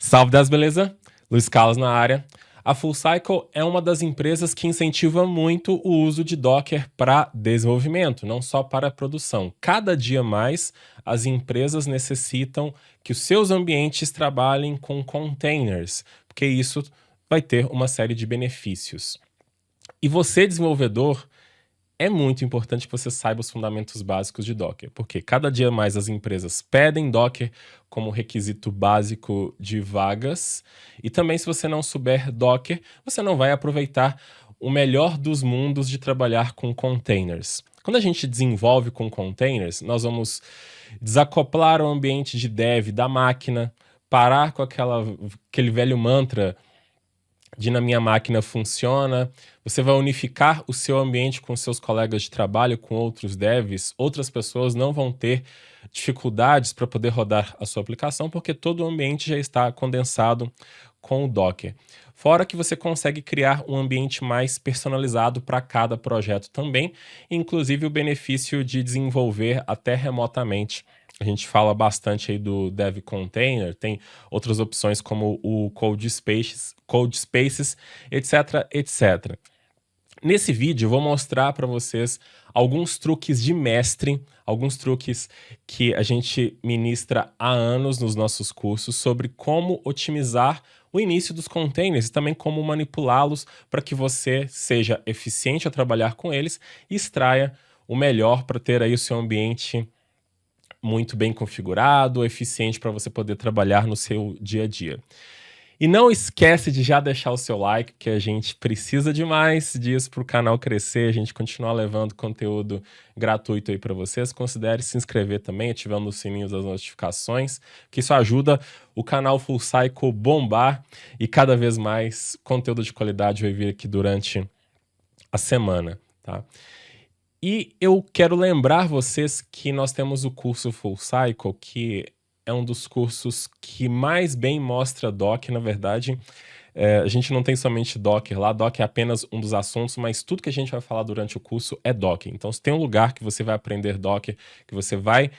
Salve das beleza? Luiz Carlos na área. A Full Cycle é uma das empresas que incentiva muito o uso de Docker para desenvolvimento, não só para produção. Cada dia mais, as empresas necessitam que os seus ambientes trabalhem com containers, porque isso vai ter uma série de benefícios. E você, desenvolvedor, é muito importante que você saiba os fundamentos básicos de Docker, porque cada dia mais as empresas pedem Docker como requisito básico de vagas, e também se você não souber Docker, você não vai aproveitar o melhor dos mundos de trabalhar com containers. Quando a gente desenvolve com containers, nós vamos desacoplar o ambiente de dev da máquina, parar com aquele velho mantra de na minha máquina funciona, você vai unificar o seu ambiente com seus colegas de trabalho, com outros devs, outras pessoas não vão ter dificuldades para poder rodar a sua aplicação, porque todo o ambiente já está condensado com o Docker. Fora que você consegue criar um ambiente mais personalizado para cada projeto também, inclusive o benefício de desenvolver até remotamente. A gente fala bastante aí do Dev Container, tem outras opções como o Code Spaces, etc, etc. Nesse vídeo eu vou mostrar para vocês alguns truques de mestre, alguns truques que a gente ministra há anos nos nossos cursos sobre como otimizar o início dos containers e também como manipulá-los para que você seja eficiente a trabalhar com eles e extraia o melhor para ter aí o seu ambiente muito bem configurado, eficiente para você poder trabalhar no seu dia a dia. E não esquece de já deixar o seu like, que a gente precisa demais disso para o canal crescer, a gente continuar levando conteúdo gratuito aí para vocês. Considere se inscrever também, ativando o sininho das notificações, que isso ajuda o canal Full Cycle bombar e cada vez mais conteúdo de qualidade vai vir aqui durante a semana, tá? E eu quero lembrar vocês que nós temos o curso Full Cycle, que é um dos cursos que mais bem mostra Docker, na verdade. A gente não tem somente Docker lá, Docker é apenas um dos assuntos, mas tudo que a gente vai falar durante o curso é Docker. Então, se tem um lugar que você vai aprender Docker, que você vai,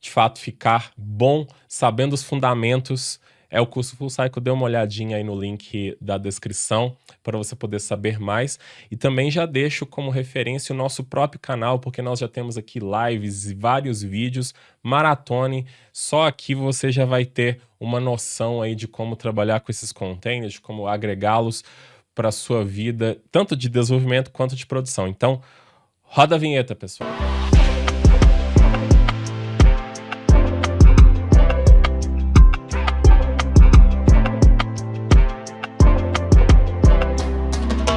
de fato, ficar bom, sabendo os fundamentos, é o curso Full Cycle. Dê uma olhadinha aí no link da descrição para você poder saber mais. E também já deixo como referência o nosso próprio canal, porque nós já temos aqui lives e vários vídeos. Maratone, só aqui você já vai ter uma noção aí de como trabalhar com esses containers, de como agregá-los para a sua vida, tanto de desenvolvimento quanto de produção. Então, roda a vinheta, pessoal.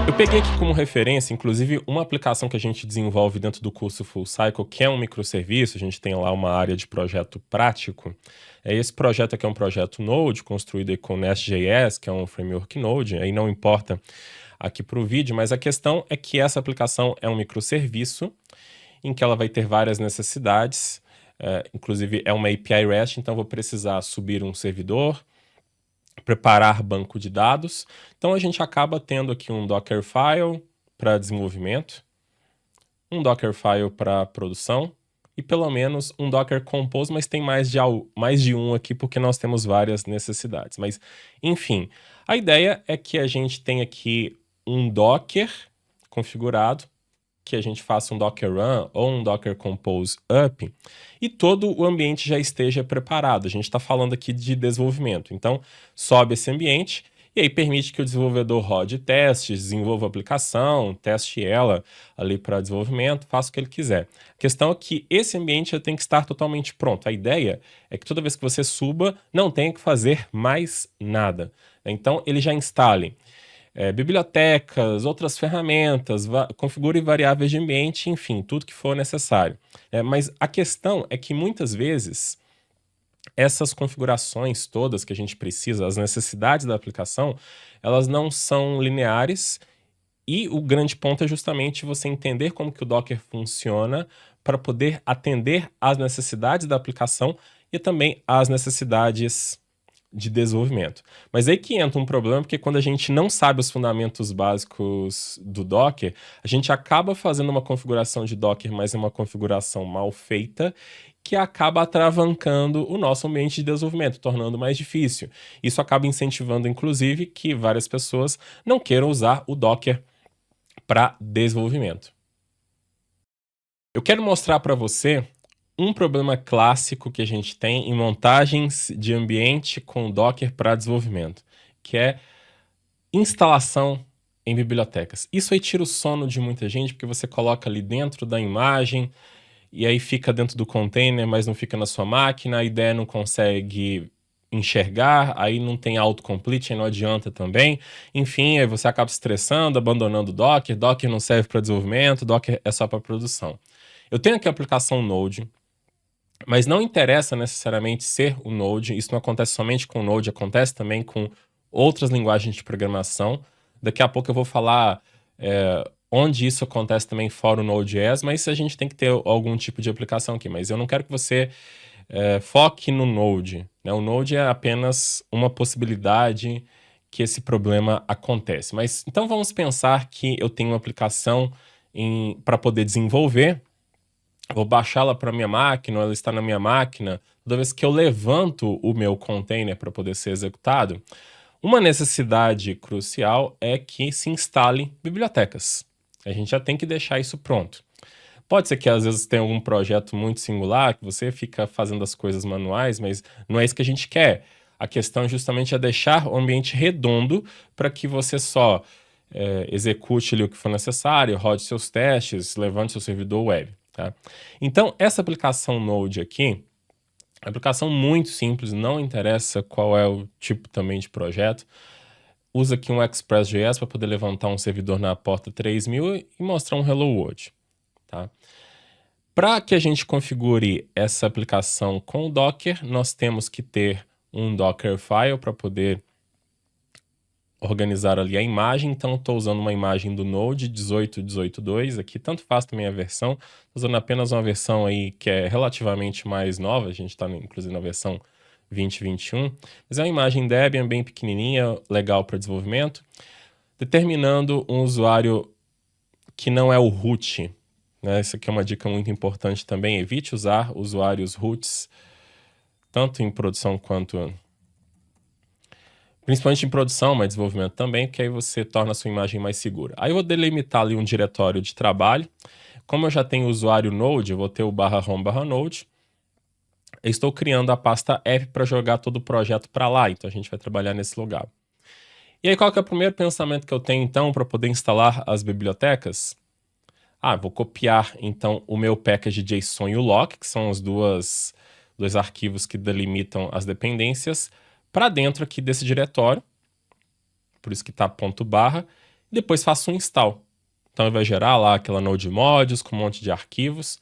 Eu peguei aqui como referência, inclusive, uma aplicação que a gente desenvolve dentro do curso Full Cycle, que é um microserviço. A gente tem lá uma área de projeto prático. Esse projeto aqui é um projeto Node, construído aí com Nest.js, que é um framework Node. Aí não importa aqui para o vídeo, mas a questão é que essa aplicação é um microserviço, em que ela vai ter várias necessidades. Inclusive, é uma API REST, então vou precisar subir um servidor, preparar banco de dados. Então a gente acaba tendo aqui um Dockerfile para desenvolvimento, um Dockerfile para produção e pelo menos um Docker Compose, mas tem mais de um aqui porque nós temos várias necessidades. Mas, enfim, a ideia é que a gente tem aqui um Docker configurado, que a gente faça um Docker Run ou um Docker Compose Up e todo o ambiente já esteja preparado. A gente está falando aqui de desenvolvimento. Então, sobe esse ambiente e aí permite que o desenvolvedor rode testes, desenvolva a aplicação, teste ela ali para desenvolvimento, faça o que ele quiser. A questão é que esse ambiente já tem que estar totalmente pronto. A ideia é que toda vez que você suba, não tenha que fazer mais nada. Então, ele já instale bibliotecas, outras ferramentas, configure variáveis de ambiente, enfim, tudo que for necessário. Mas a questão é que muitas vezes essas configurações todas que a gente precisa, as necessidades da aplicação, elas não são lineares e o grande ponto é justamente você entender como que o Docker funciona para poder atender às necessidades da aplicação e também às necessidades de desenvolvimento. Mas aí que entra um problema, porque quando a gente não sabe os fundamentos básicos do Docker, a gente acaba fazendo uma configuração de Docker, mas é uma configuração mal feita, que acaba atravancando o nosso ambiente de desenvolvimento, tornando mais difícil. Isso acaba incentivando, inclusive, que várias pessoas não queiram usar o Docker para desenvolvimento. Eu quero mostrar para você um problema clássico que a gente tem em montagens de ambiente com Docker para desenvolvimento, que é instalação em bibliotecas. Isso aí tira o sono de muita gente, porque você coloca ali dentro da imagem e aí fica dentro do container, mas não fica na sua máquina, a ideia não consegue enxergar, aí não tem autocomplete, aí não adianta também. Enfim, aí você acaba se estressando, abandonando o Docker, Docker não serve para desenvolvimento, Docker é só para produção. Eu tenho aqui a aplicação Node, mas não interessa necessariamente ser o Node, isso não acontece somente com o Node, acontece também com outras linguagens de programação. Daqui a pouco eu vou falar onde isso acontece também fora o Node.js, mas a gente tem que ter algum tipo de aplicação aqui. Mas eu não quero que você foque no Node, né? O Node é apenas uma possibilidade que esse problema acontece. Mas então vamos pensar que eu tenho uma aplicação para poder desenvolver. Vou baixá-la para minha máquina, ela está na minha máquina. Toda vez que eu levanto o meu container para poder ser executado, uma necessidade crucial é que se instale bibliotecas. A gente já tem que deixar isso pronto. Pode ser que às vezes tenha algum projeto muito singular, que você fica fazendo as coisas manuais, mas não é isso que a gente quer. A questão justamente é deixar o ambiente redondo para que você só execute ali o que for necessário, rode seus testes, levante seu servidor web. Tá? Então, essa aplicação Node aqui, aplicação muito simples, não interessa qual é o tipo também de projeto. Usa aqui um Express.js para poder levantar um servidor na porta 3000 e mostrar um Hello World. Tá? Para que a gente configure essa aplicação com o Docker, nós temos que ter um Dockerfile para poder organizar ali a imagem. Então, estou usando uma imagem do Node 18.18.2 aqui, tanto faz também a versão, usando apenas uma versão aí que é relativamente mais nova, a gente está inclusive na versão 2021, mas é uma imagem Debian bem pequenininha, legal para desenvolvimento, determinando um usuário que não é o root, né? Isso aqui é uma dica muito importante também, evite usar usuários roots, tanto em produção quanto principalmente em produção, mas desenvolvimento também, porque aí você torna a sua imagem mais segura. Aí eu vou delimitar ali um diretório de trabalho. Como eu já tenho o usuário Node, eu vou ter o /home/node. Eu estou criando a pasta app para jogar todo o projeto para lá, então a gente vai trabalhar nesse lugar. E aí qual que é o primeiro pensamento que eu tenho então para poder instalar as bibliotecas? Vou copiar então o meu package JSON e o lock, que são os dois arquivos que delimitam as dependências, para dentro aqui desse diretório, por isso que está ponto barra, e depois faço um install. Então ele vai gerar lá aquela node modules com um monte de arquivos.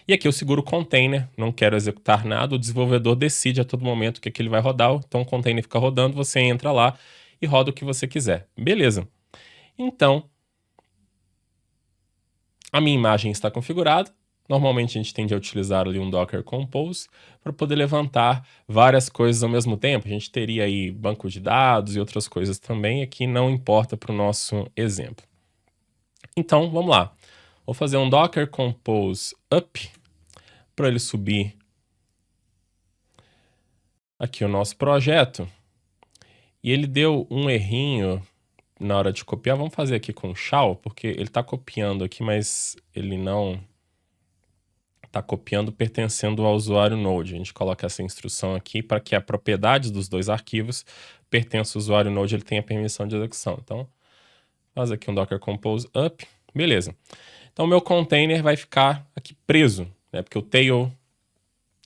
E aqui eu seguro o container, não quero executar nada, o desenvolvedor decide a todo momento o que ele vai rodar, então o container fica rodando, você entra lá e roda o que você quiser. Beleza. Então, a minha imagem está configurada. Normalmente a gente tende a utilizar ali um Docker Compose para poder levantar várias coisas ao mesmo tempo. A gente teria aí banco de dados e outras coisas também, aqui não importa para o nosso exemplo. Então, vamos lá. Vou fazer um Docker Compose up para ele subir aqui o nosso projeto. E ele deu um errinho na hora de copiar. Vamos fazer aqui com o shell, porque ele está copiando aqui, mas ele não está copiando pertencendo ao usuário Node. A gente coloca essa instrução aqui para que a propriedade dos dois arquivos pertença ao usuário Node, ele tenha permissão de execução. Então, faz aqui um Docker Compose up, beleza. Então, o meu container vai ficar aqui preso, né? Porque o tail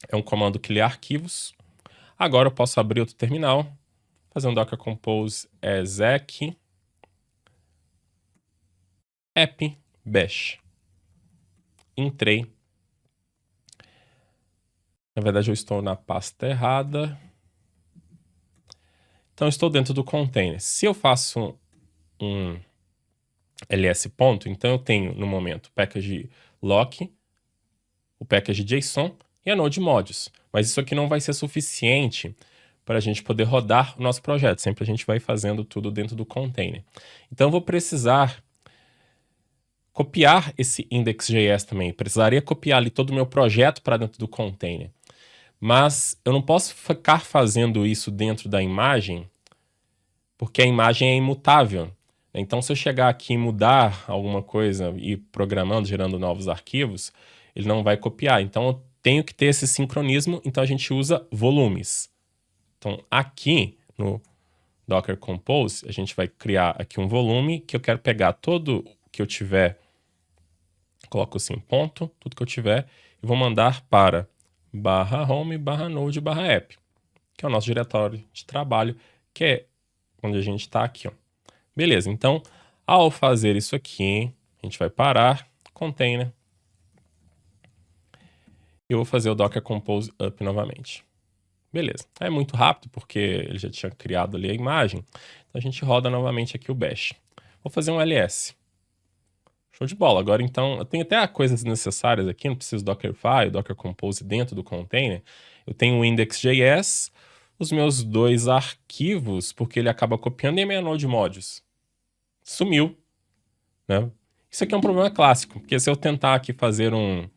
é um comando que lê arquivos. Agora eu posso abrir outro terminal, fazer um Docker Compose exec app bash. Entrei. Na verdade, eu estou na pasta errada. Então, eu estou dentro do container. Se eu faço um ls ponto, então eu tenho, no momento, o package lock, o package JSON e a node modules. Mas isso aqui não vai ser suficiente para a gente poder rodar o nosso projeto. Sempre a gente vai fazendo tudo dentro do container. Então, eu vou precisar copiar esse index.js também. Precisaria copiar ali todo o meu projeto para dentro do container. Mas eu não posso ficar fazendo isso dentro da imagem, porque a imagem é imutável. Então, se eu chegar aqui e mudar alguma coisa e programando, gerando novos arquivos, ele não vai copiar. Então, eu tenho que ter esse sincronismo, então a gente usa volumes. Então, aqui no Docker Compose, a gente vai criar aqui um volume que eu quero pegar todo que eu tiver, coloco assim, ponto, tudo que eu tiver, e vou mandar para /home/node/app, que é o nosso diretório de trabalho, que é onde a gente está aqui, ó. Beleza, então, ao fazer isso aqui, a gente vai parar, container, e eu vou fazer o Docker Compose up novamente. Beleza, é muito rápido, porque ele já tinha criado ali a imagem, então a gente roda novamente aqui o bash. Vou fazer um ls. Show de bola. Agora, então, eu tenho até coisas necessárias aqui, não preciso Dockerfile, Docker Compose dentro do container. Eu tenho o index.js, os meus 2 arquivos, porque ele acaba copiando, e a minha node modules. Sumiu, né? Isso aqui é um problema clássico, porque se eu tentar aqui fazer um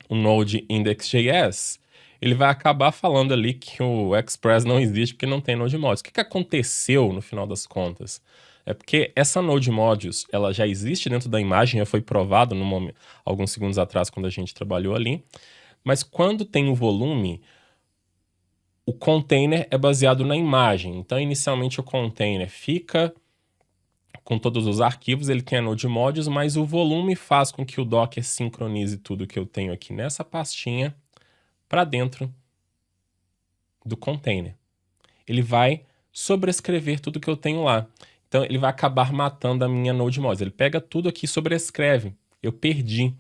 node index.js, ele vai acabar falando ali que o Express não existe porque não tem node modules. O que aconteceu no final das contas? É porque essa node modules, ela já existe dentro da imagem, já foi provado alguns segundos atrás quando a gente trabalhou ali, mas quando tem o volume, o container é baseado na imagem. Então, inicialmente o container fica com todos os arquivos, ele tem a node modules, mas o volume faz com que o Docker sincronize tudo que eu tenho aqui nessa pastinha para dentro do container. Ele vai sobrescrever tudo que eu tenho lá. Então, ele vai acabar matando a minha node modules. Ele pega tudo aqui e sobrescreve. Eu perdi.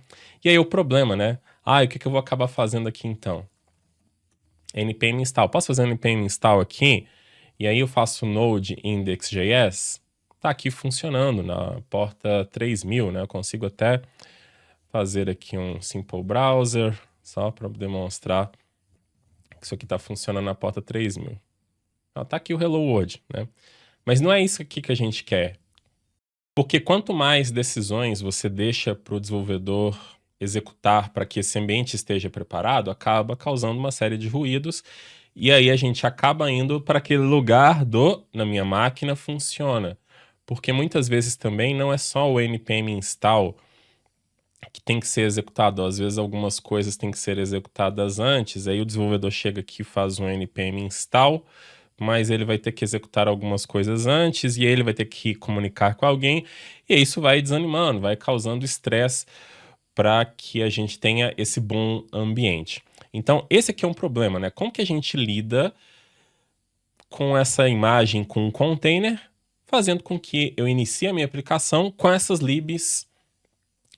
E aí o problema, né? O que eu vou acabar fazendo aqui então? npm install. Posso fazer um npm install aqui? E aí eu faço node index.js. Tá aqui funcionando na porta 3000, né? Eu consigo até fazer aqui um simple browser, só para demonstrar que isso aqui está funcionando na porta 3000. Tá aqui o Hello World, né? Mas não é isso aqui que a gente quer. Porque quanto mais decisões você deixa para o desenvolvedor executar para que esse ambiente esteja preparado, acaba causando uma série de ruídos, e aí a gente acaba indo para aquele lugar na minha máquina funciona. Porque muitas vezes também não é só o npm install que tem que ser executado. Às vezes algumas coisas têm que ser executadas antes, aí o desenvolvedor chega aqui e faz um npm install, mas ele vai ter que executar algumas coisas antes, e aí ele vai ter que comunicar com alguém, e isso vai desanimando, vai causando estresse para que a gente tenha esse bom ambiente. Então, esse aqui é um problema, né? Como que a gente lida com essa imagem, com um container, fazendo com que eu inicie a minha aplicação com essas libs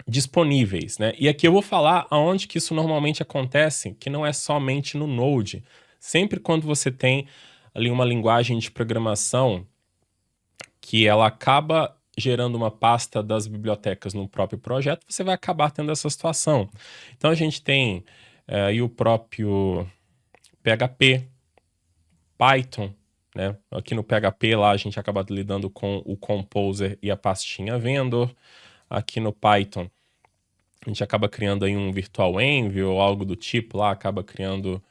disponíveis, né? E aqui eu vou falar aonde que isso normalmente acontece, que não é somente no Node. Sempre quando você tem ali uma linguagem de programação que ela acaba gerando uma pasta das bibliotecas no próprio projeto, você vai acabar tendo essa situação. Então a gente tem aí o próprio PHP, Python, né? Aqui no PHP lá a gente acaba lidando com o Composer e a pastinha vendor. Aqui no Python a gente acaba criando aí um virtual env ou algo do tipo lá, acaba criando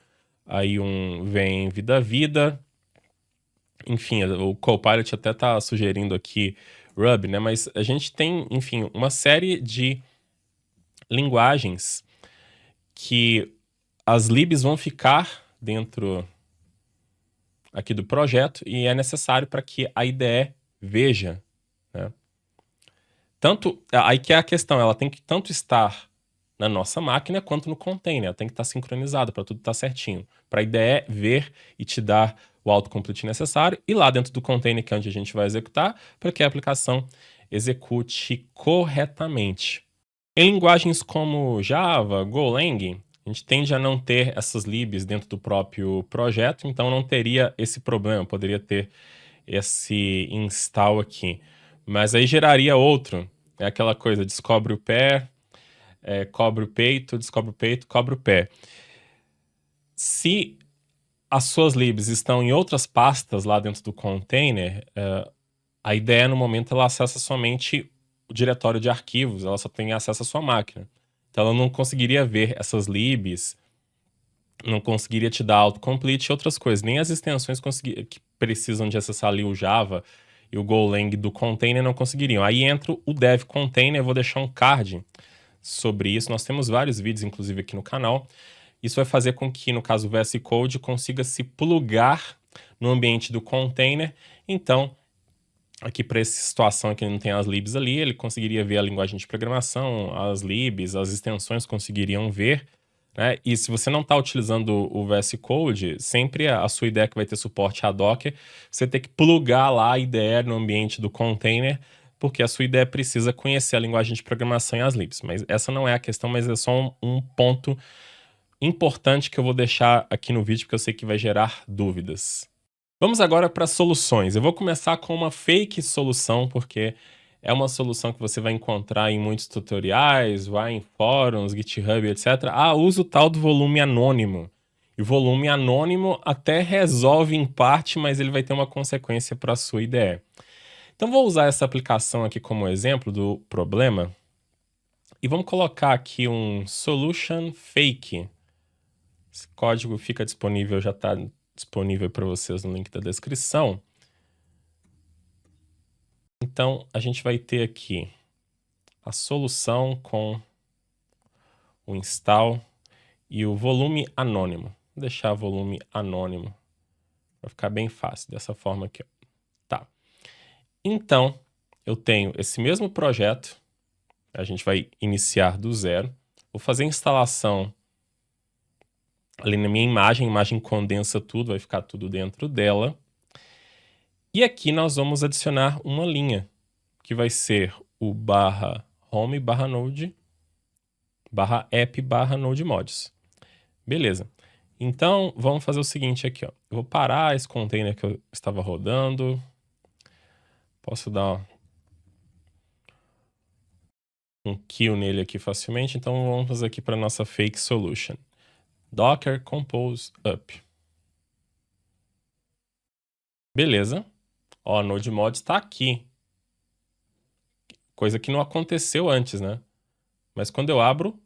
aí um venv da vida. Enfim, o Copilot até está sugerindo aqui Ruby, né? Mas a gente tem, enfim, uma série de linguagens que as libs vão ficar dentro aqui do projeto e é necessário para que a IDE veja, né? Aí que é a questão, ela tem que tanto estar na nossa máquina quanto no container, ela tem que estar sincronizada para tudo estar certinho, para a IDE ver e te dar o autocomplete necessário, e lá dentro do container, que é onde a gente vai executar, para que a aplicação execute corretamente. Em linguagens como Java, Golang, a gente tende a não ter essas libs dentro do próprio projeto, então não teria esse problema, poderia ter esse install aqui. Mas aí geraria outro, é aquela coisa, descobre o pé, cobre o peito, descobre o peito, cobre o pé. Se as suas libs estão em outras pastas lá dentro do container, a ideia no momento ela acessa somente o diretório de arquivos, ela só tem acesso à sua máquina. Então ela não conseguiria ver essas libs, não conseguiria te dar autocomplete e outras coisas. Nem as extensões que precisam de acessar ali o Java e o Golang do container não conseguiriam. Aí entra o dev container, eu vou deixar um card sobre isso. Nós temos vários vídeos, inclusive, aqui no canal. Isso vai fazer com que, no caso, o VS Code consiga se plugar no ambiente do container. Então, aqui para essa situação que não tem as libs ali, ele conseguiria ver a linguagem de programação, as libs, as extensões conseguiriam ver, né? E se você não está utilizando o VS Code, sempre a sua IDE que vai ter suporte a Docker, você tem que plugar lá a IDE no ambiente do container, porque a sua IDE precisa conhecer a linguagem de programação e as libs. Mas essa não é a questão, mas é só um ponto importante que eu vou deixar aqui no vídeo, porque eu sei que vai gerar dúvidas. Vamos agora para soluções. Eu vou começar com uma fake solução, porque é uma solução que você vai encontrar em muitos tutoriais, vai em fóruns, GitHub, etc. Usa o tal do volume anônimo. E o volume anônimo até resolve em parte, mas ele vai ter uma consequência para a sua IDE. Então vou usar essa aplicação aqui como exemplo do problema. E vamos colocar aqui um solution fake. Esse código fica disponível, já está disponível para vocês no link da descrição. Então, a gente vai ter aqui a solução com o install e o volume anônimo. Vou deixar volume anônimo. Vai ficar bem fácil, dessa forma aqui. Tá. Então, eu tenho esse mesmo projeto. A gente vai iniciar do zero. Vou fazer a instalação ali na minha imagem. A imagem condensa tudo, vai ficar tudo dentro dela. E aqui nós vamos adicionar uma linha, que vai ser o /home /node /app /node mods. Beleza. Então, vamos fazer o seguinte aqui, ó. Eu vou parar esse container que eu estava rodando. Posso dar um kill nele aqui facilmente. Então, vamos fazer aqui para nossa fake solution. Docker compose up. Beleza. Ó, node mods está aqui. Coisa que não aconteceu antes, né? Mas quando eu abro,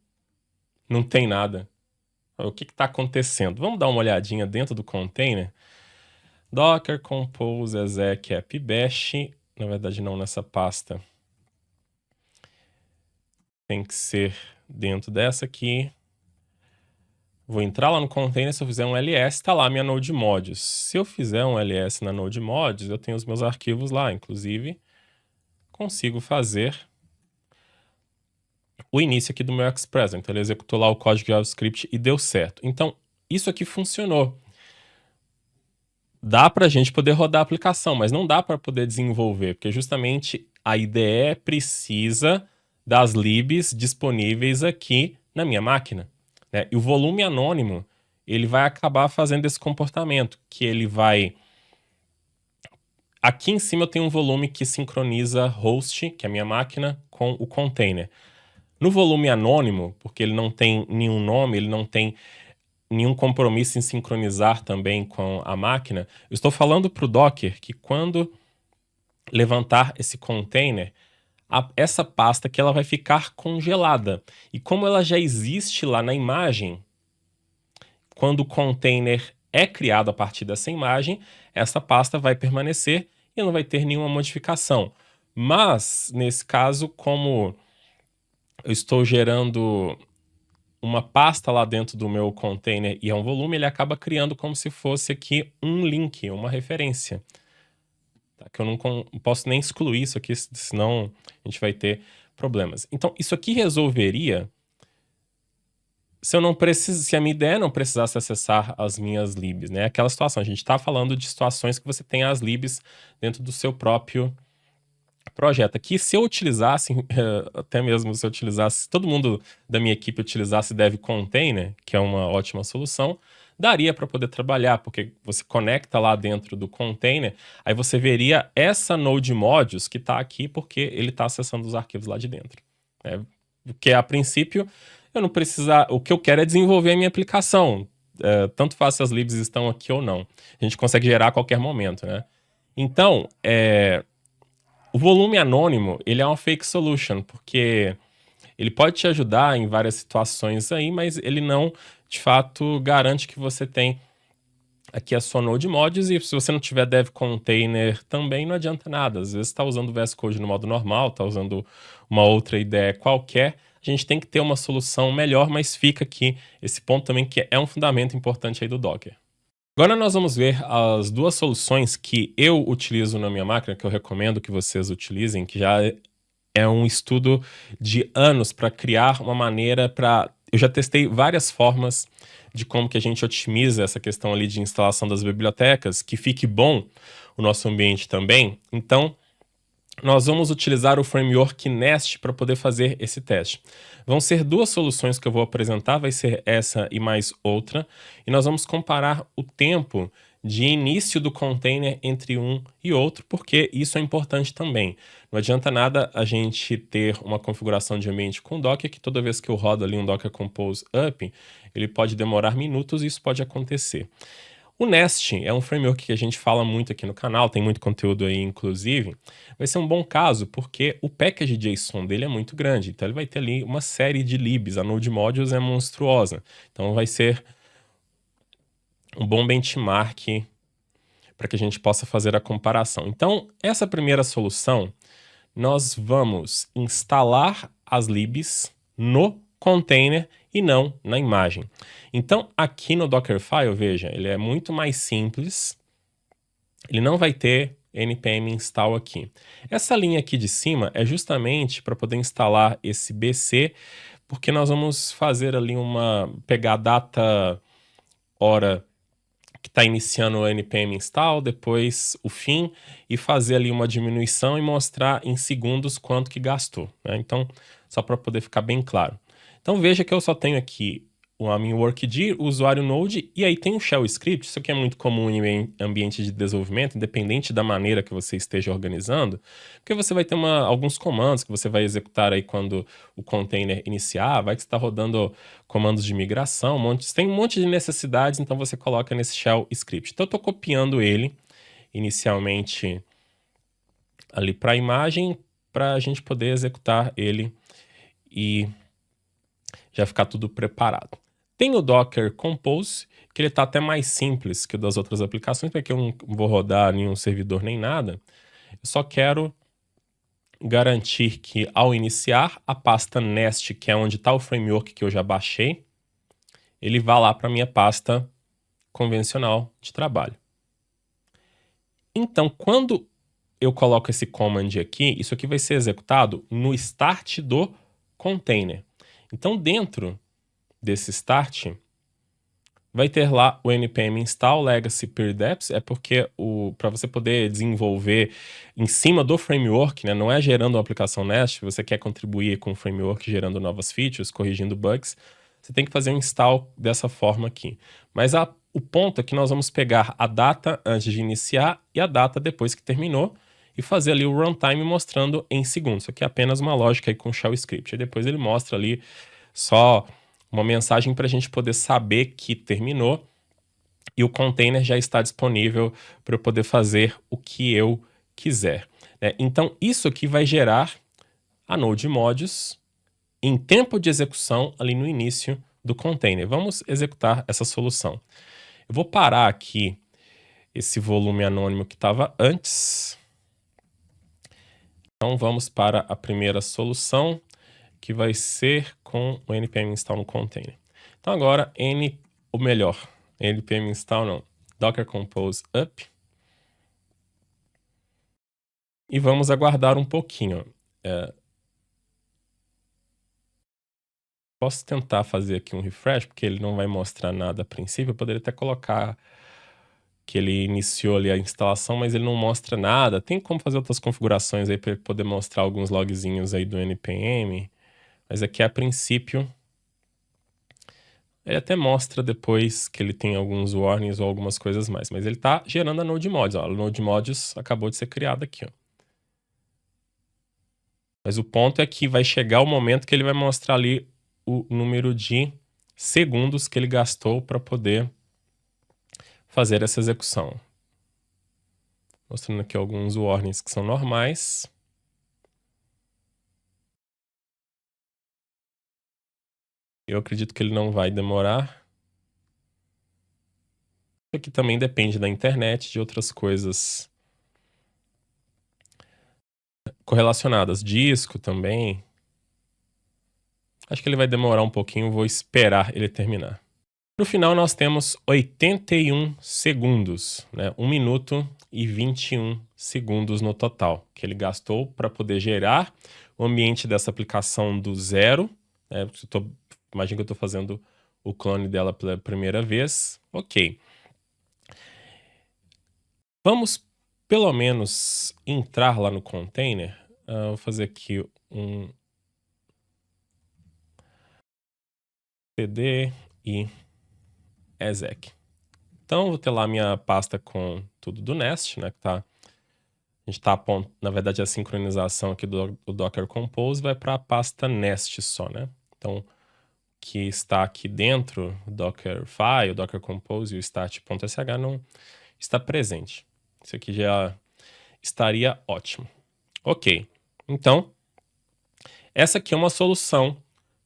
não tem nada. O que está acontecendo? Vamos dar uma olhadinha dentro do container. Docker compose exec app bash. Na verdade, não nessa pasta. Tem que ser dentro dessa aqui. Vou entrar lá no container. Se eu fizer um ls, está lá minha node mods. Se eu fizer um ls na node mods, eu tenho os meus arquivos lá. Inclusive, consigo fazer o início aqui do meu Express. Então, ele executou lá o código JavaScript e deu certo. Então, isso aqui funcionou. Dá para a gente poder rodar a aplicação, mas não dá para poder desenvolver, porque justamente a IDE precisa das libs disponíveis aqui na minha máquina, né? E o volume anônimo, ele vai acabar fazendo esse comportamento, que ele vai... Aqui em cima eu tenho um volume que sincroniza host, que é a minha máquina, com o container. No volume anônimo, porque ele não tem nenhum nome, ele não tem nenhum compromisso em sincronizar também com a máquina, eu estou falando para o Docker que quando levantar esse container, essa pasta que ela vai ficar congelada. E como ela já existe lá na imagem, quando o container é criado a partir dessa imagem, essa pasta vai permanecer e não vai ter nenhuma modificação. Mas, nesse caso, como eu estou gerando uma pasta lá dentro do meu container e é um volume, ele acaba criando como se fosse aqui um link, uma referência. Tá? Que eu não posso nem excluir isso aqui, senão a gente vai ter problemas. Então, isso aqui resolveria se a minha IDE não precisasse acessar as minhas libs, né? Aquela situação, a gente está falando de situações que você tem as libs dentro do seu próprio projeto. Aqui, se eu utilizasse, até mesmo se eu utilizasse, todo mundo da minha equipe utilizasse Dev Container, que é uma ótima solução, daria para poder trabalhar, porque você conecta lá dentro do container, aí você veria essa node modules que está aqui, porque ele está acessando os arquivos lá de dentro. Porque, a princípio, eu não precisar... O que eu quero é desenvolver a minha aplicação. Tanto faz se as libs estão aqui ou não. A gente consegue gerar a qualquer momento, né? Então, O volume anônimo, ele é uma fake solution, porque ele pode te ajudar em várias situações aí, mas ele não, de fato, garante que você tem aqui a sua Node Mods, e se você não tiver Dev Container também, não adianta nada. Às vezes está usando o VS Code no modo normal, está usando uma outra ideia qualquer. A gente tem que ter uma solução melhor, mas fica aqui esse ponto também que é um fundamento importante aí do Docker. Agora nós vamos ver as duas soluções que eu utilizo na minha máquina, que eu recomendo que vocês utilizem, que já é um estudo de anos para criar uma maneira para... Eu já testei várias formas de como que a gente otimiza essa questão ali de instalação das bibliotecas, que fique bom o nosso ambiente também. Então, nós vamos utilizar o framework Nest para poder fazer esse teste. Vão ser duas soluções que eu vou apresentar, vai ser essa e mais outra, e nós vamos comparar o tempo de início do container entre um e outro, porque isso é importante também. Não adianta nada a gente ter uma configuração de ambiente com Docker, que toda vez que eu rodo ali um Docker Compose Up, ele pode demorar minutos e isso pode acontecer. O Nest é um framework que a gente fala muito aqui no canal, tem muito conteúdo aí, inclusive. Vai ser um bom caso, porque o package JSON dele é muito grande. Então ele vai ter ali uma série de libs. A Node Modules é monstruosa. Então vai ser um bom benchmark para que a gente possa fazer a comparação. Então, essa primeira solução, nós vamos instalar as libs no container e não na imagem. Então, aqui no Dockerfile, veja, ele é muito mais simples. Ele não vai ter npm install aqui. Essa linha aqui de cima é justamente para poder instalar esse BC, porque nós vamos fazer ali pegar a data, hora que está iniciando o npm install, depois o fim, e fazer ali uma diminuição e mostrar em segundos quanto que gastou, né? Então, só para poder ficar bem claro. Então veja que eu só tenho aqui a minha workdir, o usuário Node, e aí tem um shell script. Isso aqui é muito comum em ambiente de desenvolvimento, independente da maneira que você esteja organizando, porque você vai ter alguns comandos que você vai executar aí quando o container iniciar, vai estar rodando comandos de migração, tem um monte de necessidades, então você coloca nesse shell script. Então eu estou copiando ele inicialmente ali para a imagem, para a gente poder executar ele e já ficar tudo preparado. Tem o Docker Compose, que ele está até mais simples que o das outras aplicações, porque eu não vou rodar nenhum servidor nem nada. Eu só quero garantir que ao iniciar a pasta Nest, que é onde está o framework que eu já baixei, ele vá lá para a minha pasta convencional de trabalho. Então, quando eu coloco esse command aqui, isso aqui vai ser executado no start do container. Então, dentro desse start, vai ter lá o npm install legacy perdeps, é porque para você poder desenvolver em cima do framework, né, não é gerando uma aplicação Nest, você quer contribuir com o framework gerando novas features, corrigindo bugs, você tem que fazer um install dessa forma aqui. Mas o ponto é que nós vamos pegar a data antes de iniciar e a data depois que terminou e fazer ali o runtime mostrando em segundos. Isso aqui é apenas uma lógica aí com shell script. E depois ele mostra ali só uma mensagem para a gente poder saber que terminou e o container já está disponível para eu poder fazer o que eu quiser, né? Então, isso aqui vai gerar a Node Modules em tempo de execução ali no início do container. Vamos executar essa solução. Eu vou parar aqui esse volume anônimo que estava antes. Então, vamos para a primeira solução, que vai ser com o npm install no container. Então agora, npm install não, Docker Compose Up. E vamos aguardar um pouquinho. Posso tentar fazer aqui um refresh, porque ele não vai mostrar nada a princípio. Eu poderia até colocar que ele iniciou ali a instalação, mas ele não mostra nada. Tem como fazer outras configurações aí para poder mostrar alguns logzinhos aí do npm. Mas aqui a princípio ele até mostra depois que ele tem alguns warnings ou algumas coisas mais. Mas ele está gerando a Node Modules. Ó. A Node Modules acabou de ser criada aqui. Ó. Mas o ponto é que vai chegar o momento que ele vai mostrar ali o número de segundos que ele gastou para poder fazer essa execução. Mostrando aqui alguns warnings que são normais. Eu acredito que ele não vai demorar. Isso aqui também depende da internet, de outras coisas correlacionadas. Disco também. Acho que ele vai demorar um pouquinho, vou esperar ele terminar. No final, nós temos 81 segundos, né? 1 minuto e 21 segundos no total, que ele gastou para poder gerar o ambiente dessa aplicação do zero. Né? Imagina que eu estou fazendo o clone dela pela primeira vez. Ok. Vamos, pelo menos, entrar lá no container. Vou fazer aqui um cd e exec. Então, vou ter lá minha pasta com tudo do Nest, né? A gente está, na verdade, a sincronização aqui do Docker Compose vai para a pasta Nest só, né? Então, o que está aqui dentro, o Dockerfile, o Docker Compose e o start.sh não está presente. Isso aqui já estaria ótimo. Ok, então, essa aqui é uma solução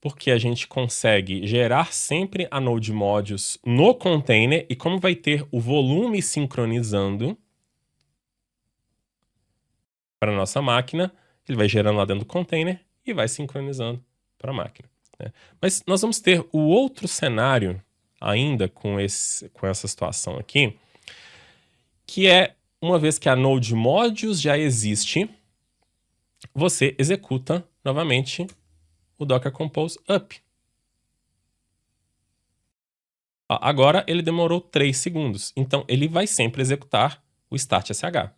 porque a gente consegue gerar sempre a Node Modules no container e como vai ter o volume sincronizando para a nossa máquina, ele vai gerando lá dentro do container e vai sincronizando para a máquina. Né? Mas nós vamos ter o outro cenário ainda com essa situação aqui, que é, uma vez que a Node Modules já existe, você executa novamente o Docker Compose up. Agora ele demorou 3 segundos, então ele vai sempre executar o start.sh.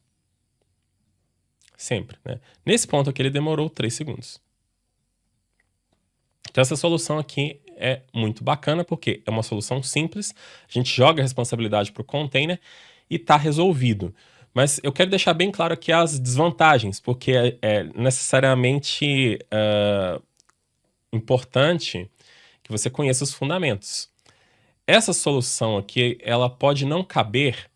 Sempre, né? Nesse ponto aqui ele demorou 3 segundos. Então essa solução aqui é muito bacana porque é uma solução simples, a gente joga a responsabilidade para o container e está resolvido. Mas eu quero deixar bem claro aqui as desvantagens, porque é necessariamente importante que você conheça os fundamentos. Essa solução aqui, ela pode não caber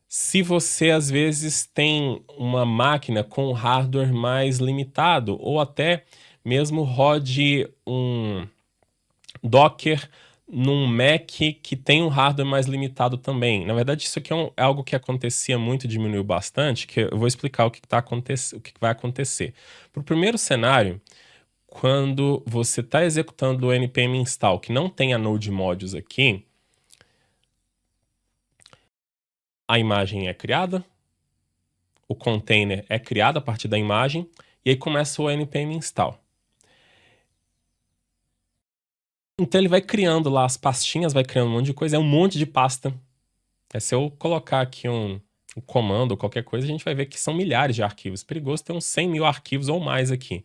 se você, às vezes, tem uma máquina com hardware mais limitado, ou até mesmo rode um Docker num Mac que tem um hardware mais limitado também. Na verdade, isso aqui é algo que acontecia muito, diminuiu bastante, que eu vou explicar o que vai acontecer. Para o primeiro cenário, quando você está executando o npm install, que não tem a Node Modules aqui, a imagem é criada, o container é criado a partir da imagem, e aí começa o npm install. Então ele vai criando lá as pastinhas, vai criando um monte de coisa, é um monte de pasta. Se eu colocar aqui um comando ou qualquer coisa, a gente vai ver que são milhares de arquivos. Perigoso ter uns 100 mil arquivos ou mais aqui.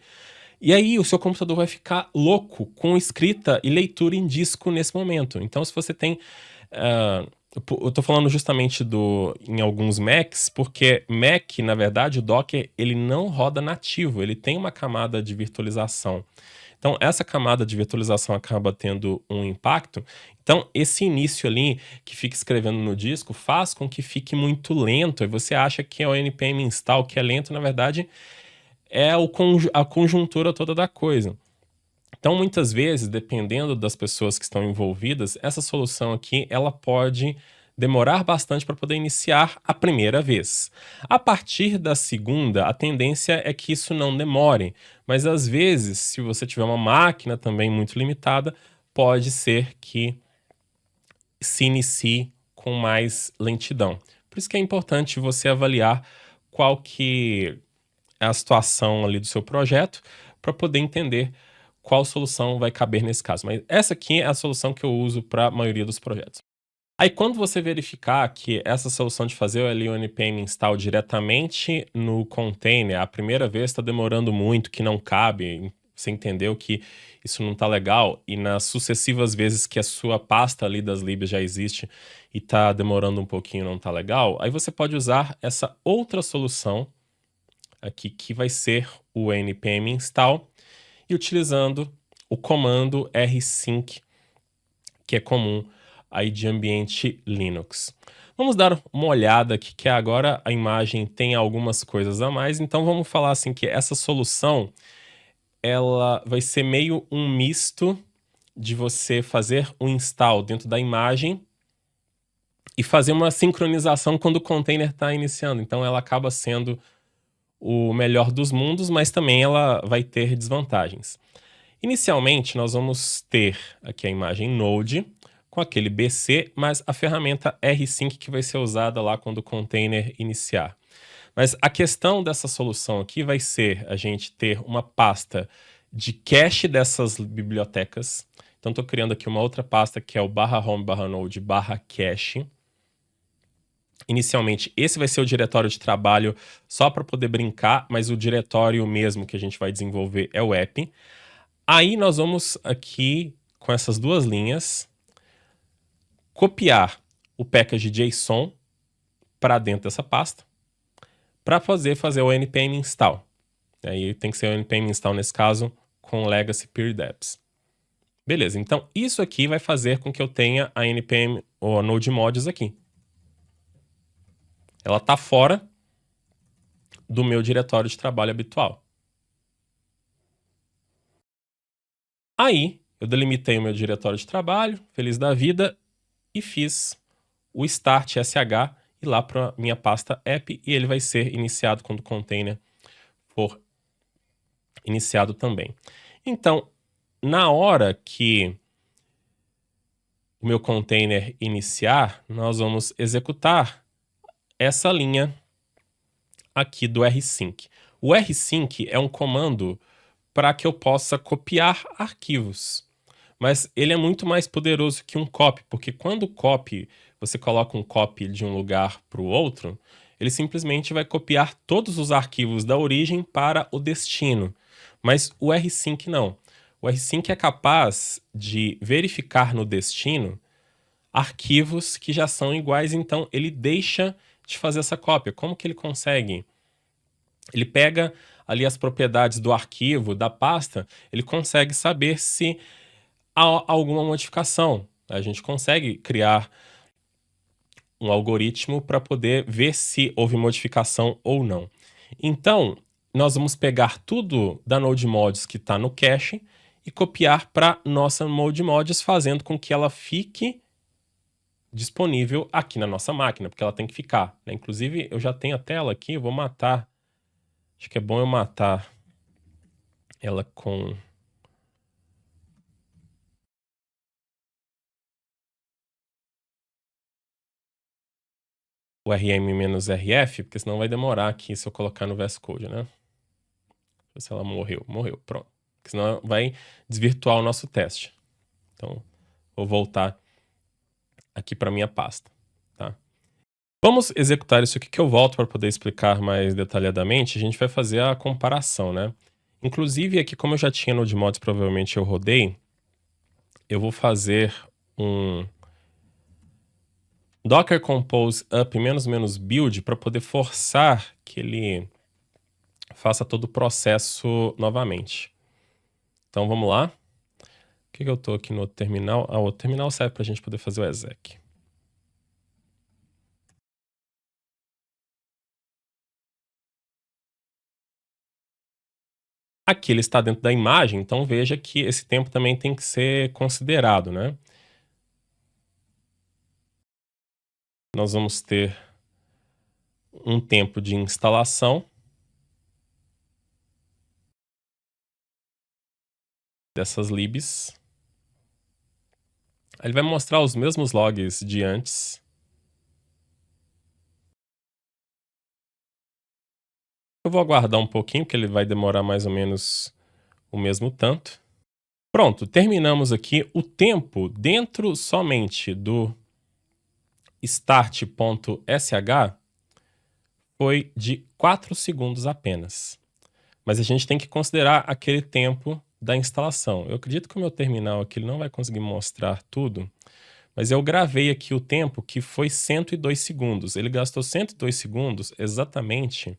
E aí o seu computador vai ficar louco com escrita e leitura em disco nesse momento. Então se você tem... eu tô falando justamente em alguns Macs, porque Mac, na verdade, o Docker, ele não roda nativo, ele tem uma camada de virtualização. Então, essa camada de virtualização acaba tendo um impacto. Então, esse início ali, que fica escrevendo no disco, faz com que fique muito lento. E você acha que é o npm install que é lento, na verdade, é a conjuntura toda da coisa. Então, muitas vezes, dependendo das pessoas que estão envolvidas, essa solução aqui, ela pode demorar bastante para poder iniciar a primeira vez. A partir da segunda, a tendência é que isso não demore, mas às vezes, se você tiver uma máquina também muito limitada, pode ser que se inicie com mais lentidão. Por isso que é importante você avaliar qual que é a situação ali do seu projeto para poder entender qual solução vai caber nesse caso. Mas essa aqui é a solução que eu uso para a maioria dos projetos. Aí quando você verificar que essa solução de fazer ali o npm install diretamente no container, a primeira vez está demorando muito, que não cabe, você entendeu que isso não está legal, e nas sucessivas vezes que a sua pasta ali das libs já existe e está demorando um pouquinho, não está legal, aí você pode usar essa outra solução aqui, que vai ser o npm install, e utilizando o comando rsync, que é comum aí de ambiente Linux. Vamos dar uma olhada aqui, que agora a imagem tem algumas coisas a mais, então vamos falar assim que essa solução, ela vai ser meio um misto de você fazer um install dentro da imagem e fazer uma sincronização quando o container está iniciando. Então ela acaba sendo o melhor dos mundos, mas também ela vai ter desvantagens. Inicialmente, nós vamos ter aqui a imagem Node com aquele BC, mas a ferramenta rsync que vai ser usada lá quando o container iniciar. Mas a questão dessa solução aqui vai ser a gente ter uma pasta de cache dessas bibliotecas. Então, estou criando aqui uma outra pasta que é o /home/node/cache. Inicialmente, esse vai ser o diretório de trabalho só para poder brincar, mas o diretório mesmo que a gente vai desenvolver é o app. Aí nós vamos aqui, com essas duas linhas, copiar o package JSON para dentro dessa pasta, para fazer o npm install. Aí tem que ser o npm install nesse caso, com legacy perideps. Beleza, então isso aqui vai fazer com que eu tenha a npm ou a node mods aqui. Ela está fora do meu diretório de trabalho habitual. Aí, eu delimitei o meu diretório de trabalho, feliz da vida, e fiz o start sh e lá para minha pasta app, e ele vai ser iniciado quando o container for iniciado também. Então, na hora que o meu container iniciar, nós vamos executar essa linha aqui do rsync. O rsync é um comando para que eu possa copiar arquivos. Mas ele é muito mais poderoso que um copy, porque quando copy, você coloca um copy de um lugar para o outro, ele simplesmente vai copiar todos os arquivos da origem para o destino. Mas o rsync não. O rsync é capaz de verificar no destino arquivos que já são iguais, então ele deixa de fazer essa cópia. Como que ele consegue? Ele pega ali as propriedades do arquivo, da pasta, ele consegue saber se há alguma modificação. A gente consegue criar um algoritmo para poder ver se houve modificação ou não. Então, nós vamos pegar tudo da NodeMods que está no cache e copiar para nossa NodeMods, fazendo com que ela fique disponível aqui na nossa máquina, porque ela tem que ficar, né? Inclusive, eu já tenho a tela aqui, eu vou matar. Acho que é bom eu matar ela com... o rm-rf, porque senão vai demorar aqui se eu colocar no VS Code, né? Deixa eu ver se ela morreu. Morreu, pronto. Porque senão vai desvirtuar o nosso teste. Então, vou voltar aqui para minha pasta, tá? Vamos executar isso aqui que eu volto para poder explicar mais detalhadamente. A gente vai fazer a comparação, né? Inclusive aqui, como eu já tinha NodeMods, provavelmente eu rodei, eu vou fazer um docker compose up --build para poder forçar que ele faça todo o processo novamente. Então vamos lá. Por que eu estou aqui no outro terminal? Ah, o outro terminal serve para a gente poder fazer o exec. Aqui ele está dentro da imagem, então veja que esse tempo também tem que ser considerado, né? Nós vamos ter um tempo de instalação dessas libs. Ele vai mostrar os mesmos logs de antes. Eu vou aguardar um pouquinho, porque ele vai demorar mais ou menos o mesmo tanto. Pronto, terminamos aqui. O tempo dentro somente do start.sh foi de 4 segundos apenas. Mas a gente tem que considerar aquele tempo da instalação. Eu acredito que o meu terminal aqui ele não vai conseguir mostrar tudo, mas eu gravei aqui o tempo que foi 102 segundos. Ele gastou 102 segundos exatamente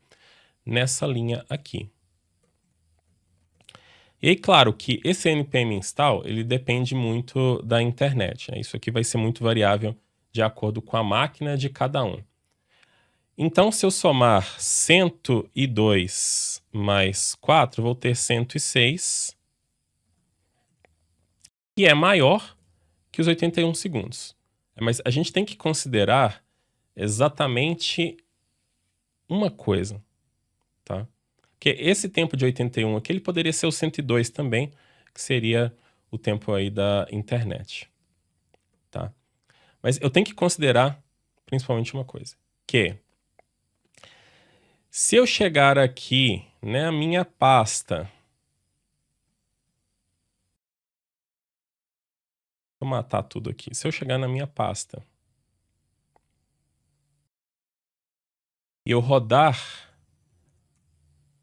nessa linha aqui. E aí, claro que esse npm install, ele depende muito da internet, né? Isso aqui vai ser muito variável de acordo com a máquina de cada um. Então, se eu somar 102 mais 4, eu vou ter 106. que é maior que os 81 segundos. Mas a gente tem que considerar exatamente uma coisa, tá? Que esse tempo de 81 aqui, ele poderia ser o 102 também, que seria o tempo aí da internet, tá? Mas eu tenho que considerar principalmente uma coisa, que se eu chegar aqui na minha pasta, vou matar tudo aqui. Se eu chegar na minha pasta e eu rodar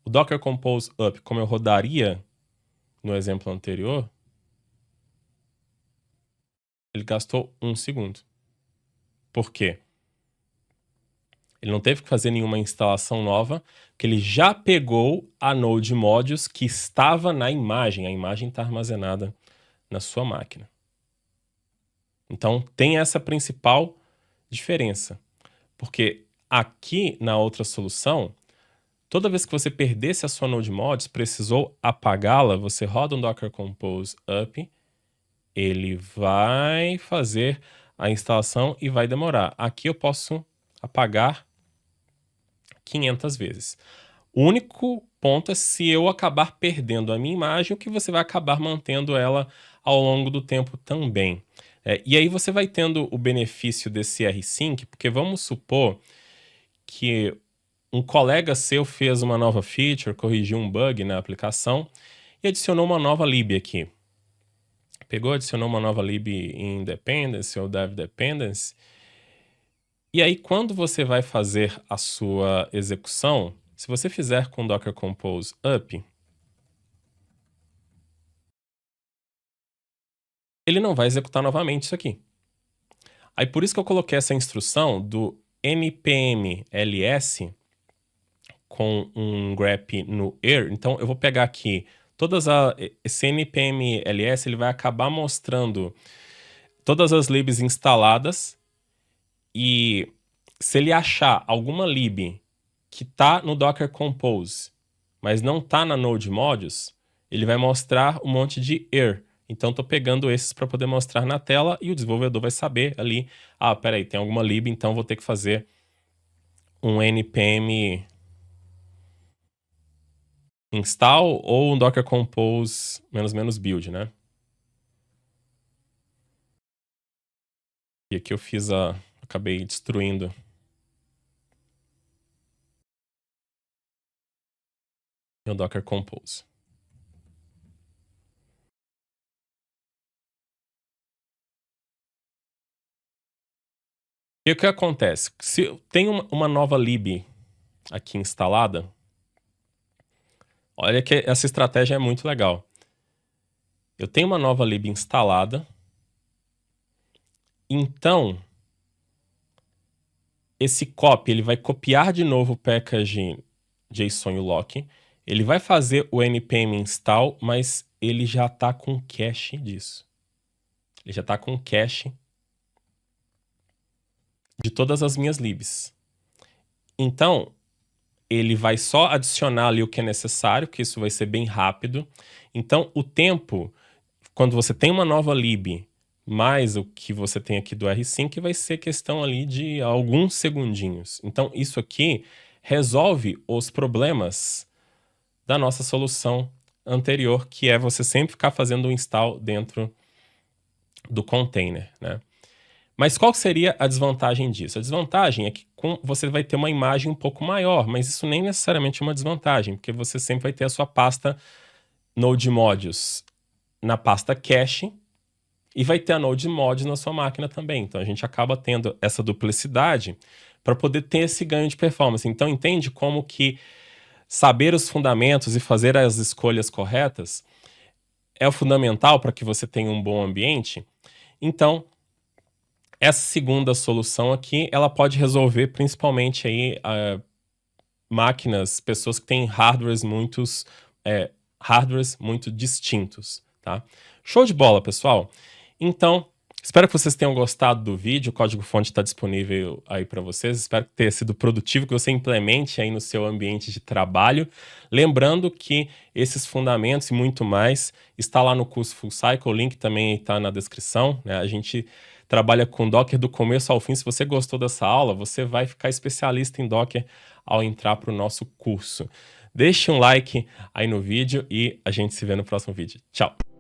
o Docker Compose Up como eu rodaria no exemplo anterior, ele gastou 1 segundo. Por quê? Ele não teve que fazer nenhuma instalação nova, porque ele já pegou a Node Modules que estava na imagem. A imagem está armazenada na sua máquina. Então, tem essa principal diferença. Porque aqui, na outra solução, toda vez que você perdesse a sua Node Modules, precisou apagá-la, você roda um Docker Compose Up, ele vai fazer a instalação e vai demorar. Aqui eu posso apagar 500 vezes. O único ponto é se eu acabar perdendo a minha imagem, o que você vai acabar mantendo ela ao longo do tempo também. E aí você vai tendo o benefício desse rsync, porque vamos supor que um colega seu fez uma nova feature, corrigiu um bug na aplicação e adicionou uma nova lib aqui. Pegou, adicionou uma nova lib em dependency ou dev dependency. E aí, quando você vai fazer a sua execução, se você fizer com Docker Compose Up, ele não vai executar novamente isso aqui. Aí, por isso que eu coloquei essa instrução do npm ls com um grep no ER. Então, eu vou pegar aqui esse npm ls, ele vai acabar mostrando todas as libs instaladas e se ele achar alguma lib que está no Docker Compose, mas não está na Node Modules, ele vai mostrar um monte de erro. Então, estou pegando esses para poder mostrar na tela e o desenvolvedor vai saber ali, peraí, tem alguma lib, então vou ter que fazer um npm install ou um Docker Compose --build, né? E aqui eu acabei destruindo meu Docker Compose. E o que acontece? Se eu tenho uma nova lib aqui instalada, olha que essa estratégia é muito legal. Eu tenho uma nova lib instalada, então esse copy ele vai copiar de novo o package JSON lock, ele vai fazer o npm install, mas ele já está com cache disso. Ele já está com cache de todas as minhas libs. Então, ele vai só adicionar ali o que é necessário, que isso vai ser bem rápido. Então, o tempo, quando você tem uma nova lib, mais o que você tem aqui do rsync, vai ser questão ali de alguns segundinhos. Então, isso aqui resolve os problemas da nossa solução anterior, que é você sempre ficar fazendo o install dentro do container, né? Mas qual seria a desvantagem disso? A desvantagem é que você vai ter uma imagem um pouco maior, mas isso nem necessariamente é uma desvantagem, porque você sempre vai ter a sua pasta Node Modules na pasta cache e vai ter a Node Modules na sua máquina também. Então a gente acaba tendo essa duplicidade para poder ter esse ganho de performance. Então entende como que saber os fundamentos e fazer as escolhas corretas é o fundamental para que você tenha um bom ambiente? Então, essa segunda solução aqui, ela pode resolver principalmente aí máquinas, pessoas que têm hardwares muito distintos, tá? Show de bola, pessoal? Então, Espero que vocês tenham gostado do vídeo, o código-fonte está disponível aí para vocês. Espero que tenha sido produtivo, que você implemente aí no seu ambiente de trabalho. Lembrando que esses fundamentos e muito mais está lá no curso Full Cycle, o link também está na descrição, né? A gente trabalha com Docker do começo ao fim. Se você gostou dessa aula, você vai ficar especialista em Docker ao entrar para o nosso curso. Deixe um like aí no vídeo e a gente se vê no próximo vídeo. Tchau!